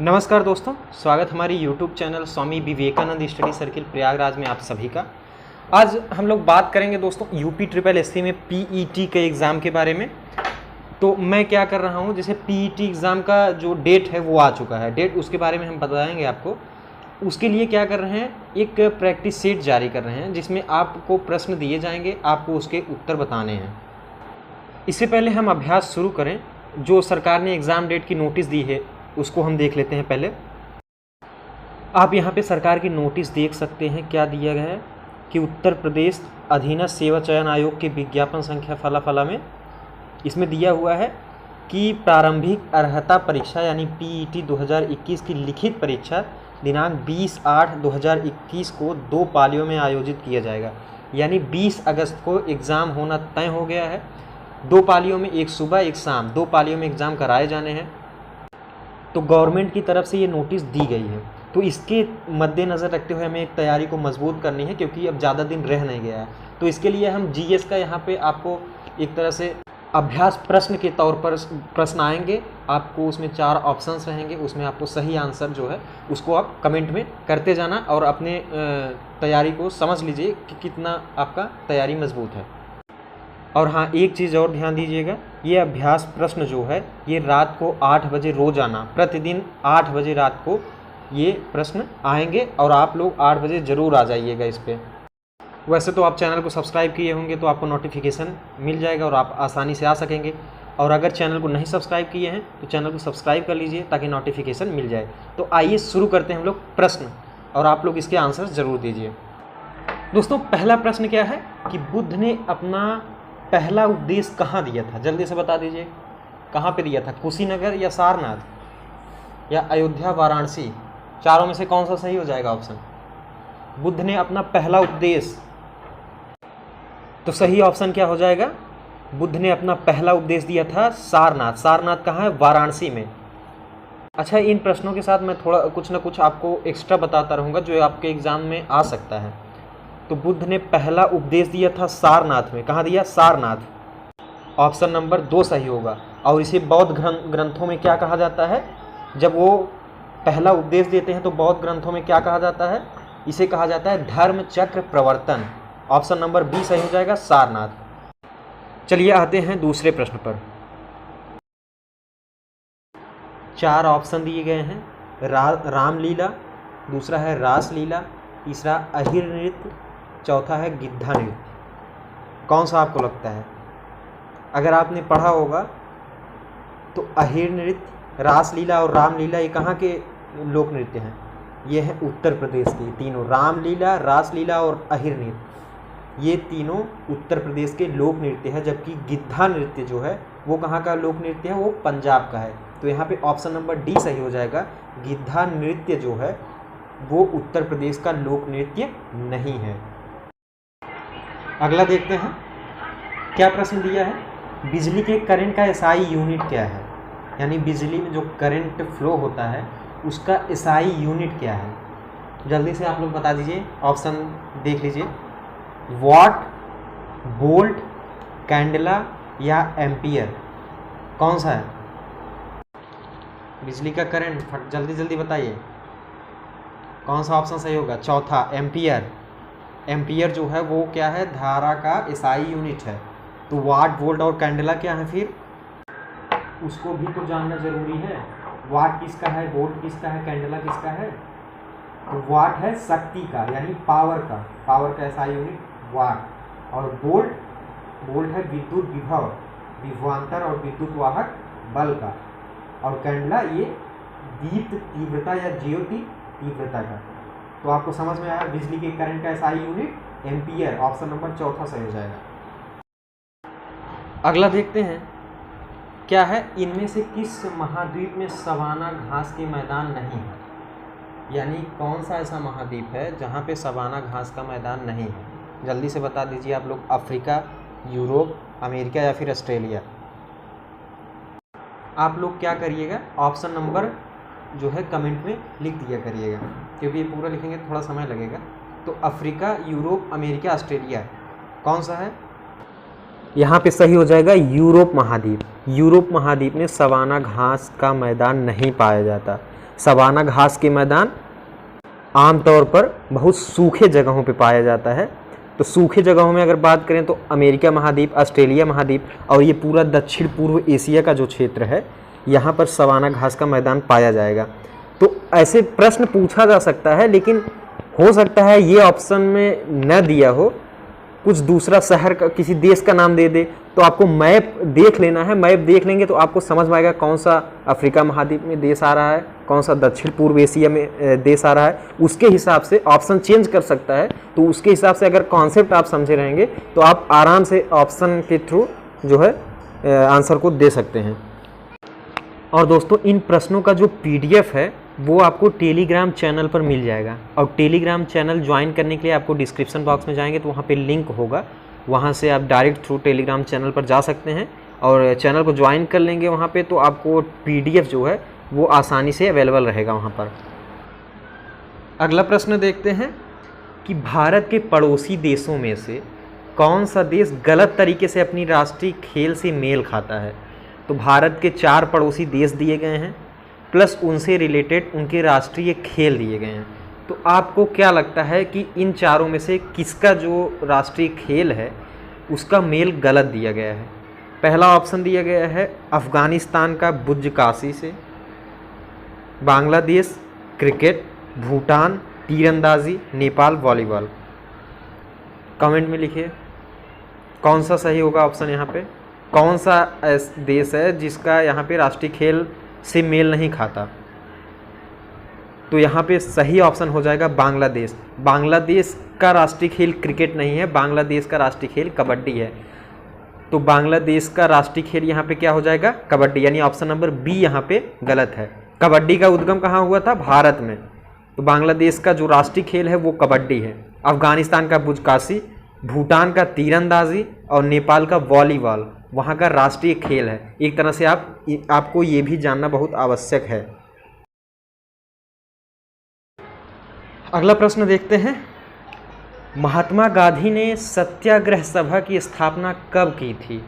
नमस्कार दोस्तों, स्वागत हमारी YouTube channel Swami Vivekananda study circle Prayagraj में आप सभी का। आज हम लोग बात करेंगे दोस्तों UP-SSC में PET के एग्ज़ाम के बारे में। तो मैं क्या कर रहा हूँ, जैसे PET एग्ज़ाम का जो डेट है वो आ चुका है, डेट उसके बारे में हम बताएंगे आपको। उसके लिए क्या कर रहे हैं, एक प्रैक्टिस सेट जारी कर रहे हैं जिसमें आपको प्रश्न दिए जाएंगे, आपको उसके उत्तर बताने हैं। इससे पहले हम अभ्यास शुरू करें, जो सरकार ने एग्ज़ाम डेट की नोटिस दी है उसको हम देख लेते हैं। पहले आप यहाँ पे सरकार की नोटिस देख सकते हैं। क्या दिया गया है कि उत्तर प्रदेश अधीनस्थ सेवा चयन आयोग के विज्ञापन संख्या फला में इसमें दिया हुआ है कि प्रारंभिक अर्हता परीक्षा यानी PET 2021 की लिखित परीक्षा दिनांक 20/8/2021 को 2 पालियों में आयोजित किया जाएगा। यानी 20 अगस्त को एग्ज़ाम होना तय हो गया है। 2 पालियों में, एक सुबह एक शाम, 2 पालियों में एग्ज़ाम कराए जाने हैं। तो गवर्नमेंट की तरफ से ये नोटिस दी गई है। तो इसके मद्देनज़र रखते हुए हमें एक तैयारी को मजबूत करनी है, क्योंकि अब ज़्यादा दिन रह नहीं गया है। तो इसके लिए हम GS का यहाँ पे आपको एक तरह से अभ्यास प्रश्न के तौर पर प्रश्न आएंगे। आपको उसमें 4 ऑप्शंस रहेंगे, उसमें आपको सही आंसर जो है उसको आप कमेंट में करते जाना और अपने तैयारी को समझ लीजिए कि कितना आपका तैयारी मजबूत है। और हाँ, एक चीज़ और ध्यान दीजिएगा, ये अभ्यास प्रश्न जो है ये रात को 8 बजे रोज़ाना प्रतिदिन 8 बजे रात को ये प्रश्न आएंगे और आप लोग 8 बजे ज़रूर आ जाइएगा इस पर। वैसे तो आप चैनल को सब्सक्राइब किए होंगे तो आपको नोटिफिकेशन मिल जाएगा और आप आसानी से आ सकेंगे। और अगर चैनल को नहीं सब्सक्राइब किए हैं तो चैनल को सब्सक्राइब कर लीजिए ताकि नोटिफिकेशन मिल जाए। तो आइए शुरू करते हैं हम लोग प्रश्न, और आप लोग इसके आंसर ज़रूर दीजिए। दोस्तों, पहला प्रश्न क्या है कि बुद्ध ने अपना पहला उपदेश कहाँ दिया था? जल्दी से बता दीजिए, कहाँ पे दिया था? कुशीनगर या सारनाथ या अयोध्या वाराणसी? चारों में से कौन सा सही हो जाएगा ऑप्शन? बुद्ध ने अपना पहला उपदेश, तो सही ऑप्शन क्या हो जाएगा? बुद्ध ने अपना पहला उपदेश दिया था सारनाथ। सारनाथ कहाँ है? वाराणसी में। अच्छा, इन प्रश्नों के साथ मैं थोड़ा कुछ ना कुछ आपको एक्स्ट्रा बताता रहूँगा जो आपके एग्जाम में आ सकता है। तो बुद्ध ने पहला उपदेश दिया था सारनाथ में। कहाँ दिया? सारनाथ। ऑप्शन नंबर 2 सही होगा। और इसे बौद्ध ग्रंथों में क्या कहा जाता है? जब वो पहला उपदेश देते हैं तो बौद्ध ग्रंथों में क्या कहा जाता है? इसे कहा जाता है धर्म चक्र प्रवर्तन। ऑप्शन नंबर बी सही हो जाएगा, सारनाथ। चलिए आते हैं दूसरे प्रश्न पर। 4 ऑप्शन दिए गए हैं। रामलीला, दूसरा है रासलीला, तीसरा अहिर नृत्य, चौथा है गिद्धा नृत्य। कौन सा आपको लगता है? अगर आपने पढ़ा होगा तो अहिर नृत्य, रासलीला और रामलीला ये कहाँ के लोक नृत्य हैं? ये हैं उत्तर प्रदेश के तीनों। रामलीला, रासलीला और अहिर नृत्य ये तीनों उत्तर प्रदेश के लोक नृत्य है। जबकि गिद्धा नृत्य जो है वो कहाँ का लोक नृत्य है? वो पंजाब का है। तो यहाँ पे ऑप्शन नंबर डी सही हो जाएगा। गिद्धा नृत्य जो है वो उत्तर प्रदेश का लोक नृत्य नहीं है। अगला देखते हैं क्या प्रश्न दिया है। बिजली के करंट का SI यूनिट क्या है? यानी बिजली में जो करंट फ्लो होता है उसका SI यूनिट क्या है? जल्दी से आप लोग बता दीजिए, ऑप्शन देख लीजिए। वॉट, वोल्ट, कैंडला या एम्पियर? कौन सा है? बिजली का करंट, जल्दी जल्दी बताइए कौन सा ऑप्शन सही होगा? चौथा, एम्पियर। एम्पियर जो है वो क्या है? धारा का SI यूनिट है। तो वाट, वोल्ट और कैंडला क्या है फिर? उसको भी तो जानना जरूरी है। वाट किसका है, वोल्ट किसका है, कैंडला किसका है? तो वाट है शक्ति का यानी पावर का, पावर का SI यूनिट वाट। और वोल्ट है विद्युत विभव, विभवांतर और विद्युत वाहक बल का। और कैंडला ये दीप्त तीव्रता या ज्योति तीव्रता का। तो आपको समझ में आया बिजली के करंट का SI unit ampere. Option number चौथा सही हो जाएगा। अगला देखते हैं क्या है। इनमें से किस महाद्वीप में सवाना घास के मैदान नहीं है? यानी कौन सा ऐसा महाद्वीप है जहाँ पे सवाना घास का मैदान नहीं है? जल्दी से बता दीजिए आप लोग। अफ्रीका, यूरोप, अमेरिका या फिर ऑस्ट्रेलिया? आप लोग क्या करिएगा, ऑप्शन नंबर जो है कमेंट में लिख दिया करिएगा, क्योंकि ये पूरा लिखेंगे थोड़ा समय लगेगा। तो अफ्रीका, यूरोप, अमेरिका, ऑस्ट्रेलिया कौन सा है? यहाँ पे सही हो जाएगा यूरोप महाद्वीप। यूरोप महाद्वीप में सवाना घास का मैदान नहीं पाया जाता। सवाना घास के मैदान आमतौर पर बहुत सूखे जगहों पे पाया जाता है। तो सूखे जगहों में अगर बात करें तो अमेरिका महाद्वीप, ऑस्ट्रेलिया महाद्वीप और ये पूरा दक्षिण पूर्व एशिया का जो क्षेत्र है, यहाँ पर सवाना घास का मैदान पाया जाएगा। तो ऐसे प्रश्न पूछा जा सकता है, लेकिन हो सकता है ये ऑप्शन में न दिया हो, कुछ दूसरा शहर का, किसी देश का नाम दे दे। तो आपको मैप देख लेना है, मैप देख लेंगे तो आपको समझ में आएगा कौन सा अफ्रीका महाद्वीप में देश आ रहा है, कौन सा दक्षिण पूर्व एशिया में देश आ रहा है। उसके हिसाब से ऑप्शन चेंज कर सकता है। तो उसके हिसाब से अगर कॉन्सेप्ट आप समझे रहेंगे तो आप आराम से ऑप्शन के थ्रू जो है आंसर को दे सकते हैं। और दोस्तों, इन प्रश्नों का जो PDF है वो आपको टेलीग्राम चैनल पर मिल जाएगा। और टेलीग्राम चैनल ज्वाइन करने के लिए आपको डिस्क्रिप्शन बॉक्स में जाएंगे तो वहाँ पे लिंक होगा, वहाँ से आप डायरेक्ट थ्रू टेलीग्राम चैनल पर जा सकते हैं और चैनल को ज्वाइन कर लेंगे वहाँ पे, तो आपको PDF जो है वो आसानी से अवेलेबल रहेगा वहाँ पर। अगला प्रश्न देखते हैं कि भारत के पड़ोसी देशों में से कौन सा देश गलत तरीके से अपनी राष्ट्रीय खेल से मेल खाता है। तो भारत के 4 पड़ोसी देश दिए गए हैं, प्लस उनसे रिलेटेड उनके राष्ट्रीय खेल दिए गए हैं। तो आपको क्या लगता है कि इन चारों में से किसका जो राष्ट्रीय खेल है उसका मेल गलत दिया गया है। पहला ऑप्शन दिया गया है अफ़गानिस्तान का बुज्जकाशी से, बांग्लादेश क्रिकेट, भूटान तीरंदाजी, नेपाल वॉलीबॉल। कमेंट में लिखिए कौन सा सही होगा ऑप्शन। यहाँ पे कौन सा देश है जिसका यहाँ पे राष्ट्रीय खेल से मेल नहीं खाता। तो यहाँ पे सही ऑप्शन हो जाएगा बांग्लादेश। बांग्लादेश का राष्ट्रीय खेल क्रिकेट नहीं है, बांग्लादेश का राष्ट्रीय खेल कबड्डी है। तो बांग्लादेश का राष्ट्रीय खेल यहाँ पे क्या हो जाएगा, कबड्डी, यानी ऑप्शन नंबर बी यहाँ पे गलत है। कबड्डी का उद्गम कहाँ हुआ था, भारत में। तो बांग्लादेश का जो राष्ट्रीय खेल है वो कबड्डी है। अफगानिस्तान का बुज्जकाशी, भूटान का तीरंदाजी और नेपाल का वॉलीबॉल वहाँ का राष्ट्रीय खेल है। एक तरह से आपको ये भी जानना बहुत आवश्यक है। अगला प्रश्न देखते हैं, महात्मा गांधी ने सत्याग्रह सभा की स्थापना कब की थी।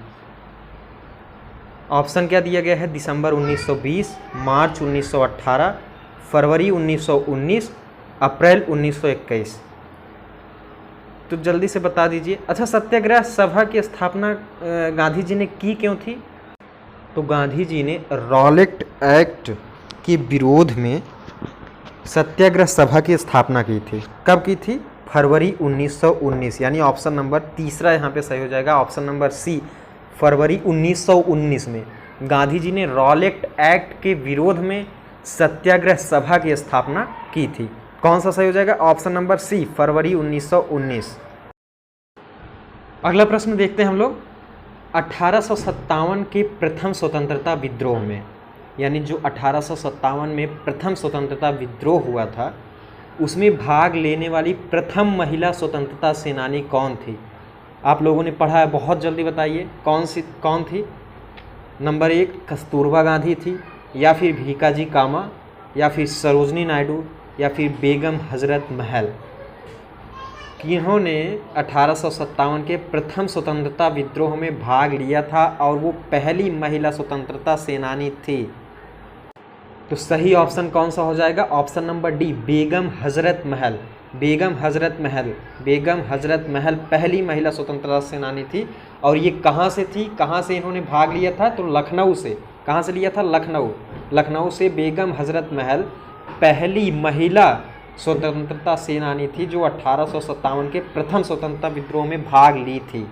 ऑप्शन क्या दिया गया है, दिसंबर 1920, मार्च 1918, फरवरी 1919, अप्रैल 1921। तो जल्दी से बता दीजिए। अच्छा, सत्याग्रह सभा की स्थापना गांधी जी ने की क्यों थी। तो गांधी जी ने रॉलेट एक्ट के विरोध में सत्याग्रह सभा की स्थापना की थी। कब की थी, फरवरी 1919, यानी ऑप्शन नंबर तीसरा यहाँ पे सही हो जाएगा, ऑप्शन नंबर सी, फरवरी 1919 में गांधी जी ने रॉलेट एक्ट के विरोध में सत्याग्रह सभा की स्थापना की थी। कौन सा सही हो जाएगा, ऑप्शन नंबर सी, फरवरी 1919। अगला प्रश्न देखते हैं हम लोग, 1857 के प्रथम स्वतंत्रता विद्रोह में, यानी जो 1857 में प्रथम स्वतंत्रता विद्रोह हुआ था उसमें भाग लेने वाली प्रथम महिला स्वतंत्रता सेनानी कौन थी। आप लोगों ने पढ़ा है, बहुत जल्दी बताइए कौन थी। नंबर 1 कस्तूरबा गांधी थी, या फिर भीकाजी कामा, या फिर सरोजनी नायडू, या फिर बेगम हजरत महल। इन्होंने 1857 के प्रथम स्वतंत्रता विद्रोह में भाग लिया था और वो पहली महिला स्वतंत्रता सेनानी थी। तो सही ऑप्शन कौन सा हो जाएगा, option number D, Begum Hazrat Mahal. Begum Hazrat Mahal पहली महिला स्वतंत्रता सेनानी थी। और ये कहाँ से थी, कहाँ से इन्होंने भाग लिया था, तो लखनऊ से। कहाँ से लिया था, लखनऊ से बेगम हजरत महल पहली महिला स्वतंत्रता सेनानी थी जो 1857 के प्रथम स्वतंत्रता विद्रोह में भाग ली थी।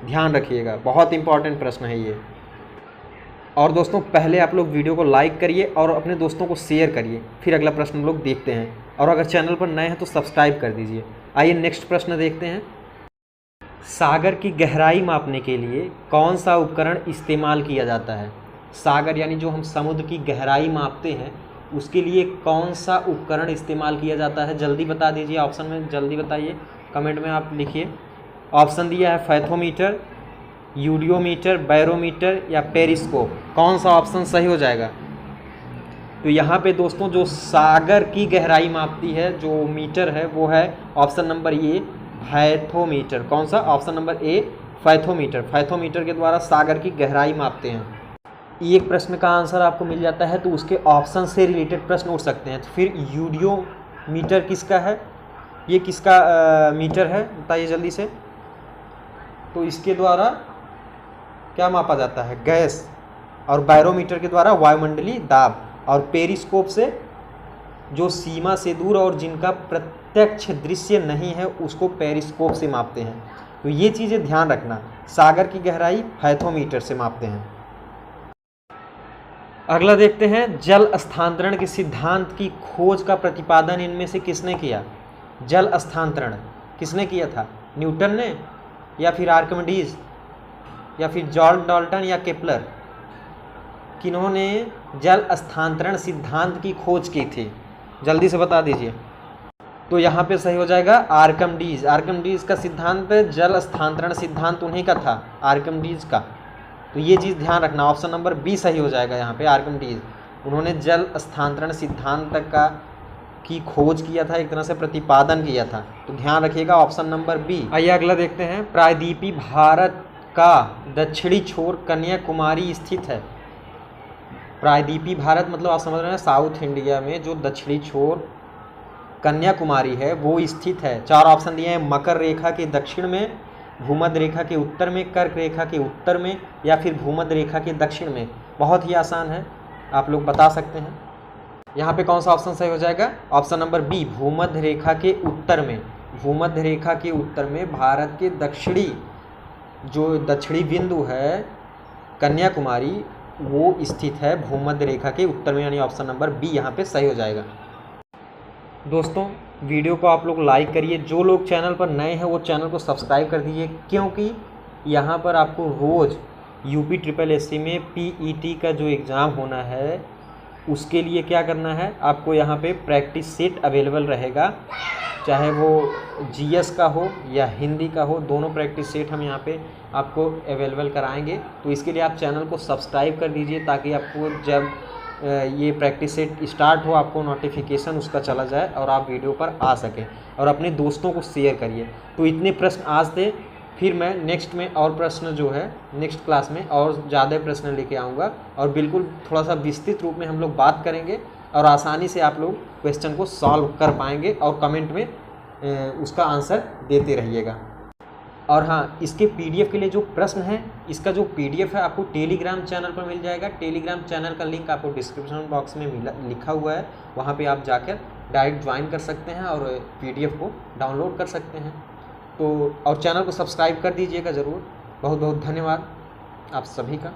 ध्यान रखिएगा, बहुत इंपॉर्टेंट प्रश्न है ये। और दोस्तों, पहले आप लोग वीडियो को लाइक करिए और अपने दोस्तों को शेयर करिए, फिर अगला प्रश्न हम लोग देखते हैं। और अगर चैनल पर नए हैं तो सब्सक्राइब कर दीजिए। आइए नेक्स्ट प्रश्न देखते हैं। सागर की गहराई मापने के लिए कौन सा उपकरण इस्तेमाल किया जाता है। सागर यानी जो हम समुद्र की गहराई मापते हैं उसके लिए कौन सा उपकरण इस्तेमाल किया जाता है, जल्दी बता दीजिए। ऑप्शन में जल्दी बताइए, कमेंट में आप लिखिए। ऑप्शन दिया है फैथोमीटर, यूडियोमीटर, बैरोमीटर या पेरिस्कोप। कौन सा ऑप्शन सही हो जाएगा। तो यहाँ पे दोस्तों जो सागर की गहराई मापती है जो मीटर है वो है ऑप्शन नंबर ए, फैथोमीटर। कौन सा, option number A, fathometer. Fathometer के द्वारा सागर की गहराई मापते हैं। एक प्रश्न का आंसर आपको मिल जाता है तो उसके ऑप्शन से रिलेटेड प्रश्न उठ सकते हैं। तो फिर यूडियोमीटर किसका है, ये किसका मीटर है बताइए जल्दी से। तो इसके द्वारा क्या मापा जाता है, गैस, और बैरोमीटर के द्वारा वायुमंडलीय दाब, और पेरिस्कोप से जो सीमा से दूर और जिनका प्रत्यक्ष दृश्य नहीं है उसको पेरिस्कोप से मापते हैं। तो ये चीज़ें ध्यान रखना। सागर की गहराई फाइथोमीटर से मापते हैं। अगला देखते हैं, जल स्थानांतरण के सिद्धांत की खोज का प्रतिपादन इनमें से किसने किया। जल स्थानांतरण किसने किया था, न्यूटन ने, या फिर आर्किमिडीज, या फिर जॉन डाल्टन, या केपलर। किन्होंने जल स्थानांतरण सिद्धांत की खोज की थी, जल्दी से बता दीजिए। तो यहाँ पे सही हो जाएगा आर्किमिडीज। आर्किमिडीज का सिद्धांत पे जल स्थानांतरण सिद्धांत उन्हीं का था, आर्किमिडीज का। तो ये चीज़ ध्यान रखना, ऑप्शन नंबर बी सही हो जाएगा यहाँ पे, आर्किमिडीज। उन्होंने जल स्थानांतरण सिद्धांत का की खोज किया था, एक तरह से प्रतिपादन किया था। तो ध्यान रखिएगा ऑप्शन नंबर बी। आइए अगला देखते हैं, प्रायद्वीपीय भारत का दक्षिणी छोर कन्याकुमारी स्थित है। प्रायद्वीपीय भारत मतलब आप समझ रहे हैं साउथ इंडिया में जो दक्षिणी छोर कन्याकुमारी है वो स्थित है। 4 ऑप्शन दिए हैं, मकर रेखा के दक्षिण में, भूमध्य रेखा के उत्तर में, कर्क रेखा के उत्तर में, या फिर भूमध्य रेखा के दक्षिण में। बहुत ही आसान है, आप लोग बता सकते हैं। यहाँ पे कौन सा ऑप्शन सही हो जाएगा, ऑप्शन नंबर बी, भूमध्य रेखा के उत्तर में। भूमध्य रेखा के उत्तर में भारत के दक्षिणी जो दक्षिणी बिंदु है कन्याकुमारी वो स्थित है भूमध्य रेखा के उत्तर में, यानी ऑप्शन नंबर बी यहाँ पे सही हो जाएगा। दोस्तों वीडियो को आप लोग लाइक करिए, जो लोग चैनल पर नए हैं वो चैनल को सब्सक्राइब कर दीजिए, क्योंकि यहाँ पर आपको रोज़ यूपी ट्रिपल एससी में पीईटी का जो एग्ज़ाम होना है उसके लिए क्या करना है, आपको यहाँ पे प्रैक्टिस सेट अवेलेबल रहेगा, चाहे वो जीएस का हो या हिंदी का हो, दोनों प्रैक्टिस सेट हम यहाँ पे आपको अवेलेबल कराएंगे। तो इसके लिए आप चैनल को सब्सक्राइब कर दीजिए ताकि आपको जब ये प्रैक्टिस सेट स्टार्ट हो आपको नोटिफिकेशन उसका चला जाए और आप वीडियो पर आ सकें, और अपने दोस्तों को शेयर करिए। तो इतने प्रश्न आज थे, फिर मैं नेक्स्ट में और प्रश्न जो है नेक्स्ट क्लास में और ज़्यादा प्रश्न लेके आऊँगा, और बिल्कुल थोड़ा सा विस्तृत रूप में हम लोग बात करेंगे और आसानी से आप लोग क्वेश्चन को सॉल्व कर पाएंगे, और कमेंट में उसका आंसर देते रहिएगा। और हाँ, इसके पीडीएफ के लिए जो प्रश्न है इसका जो पीडीएफ है आपको टेलीग्राम चैनल पर मिल जाएगा। टेलीग्राम चैनल का लिंक आपको डिस्क्रिप्शन बॉक्स में लिखा हुआ है, वहाँ पे आप जाकर डायरेक्ट ज्वाइन कर सकते हैं और पीडीएफ को डाउनलोड कर सकते हैं। तो और चैनल को सब्सक्राइब कर दीजिएगा ज़रूर। बहुत बहुत धन्यवाद आप सभी का।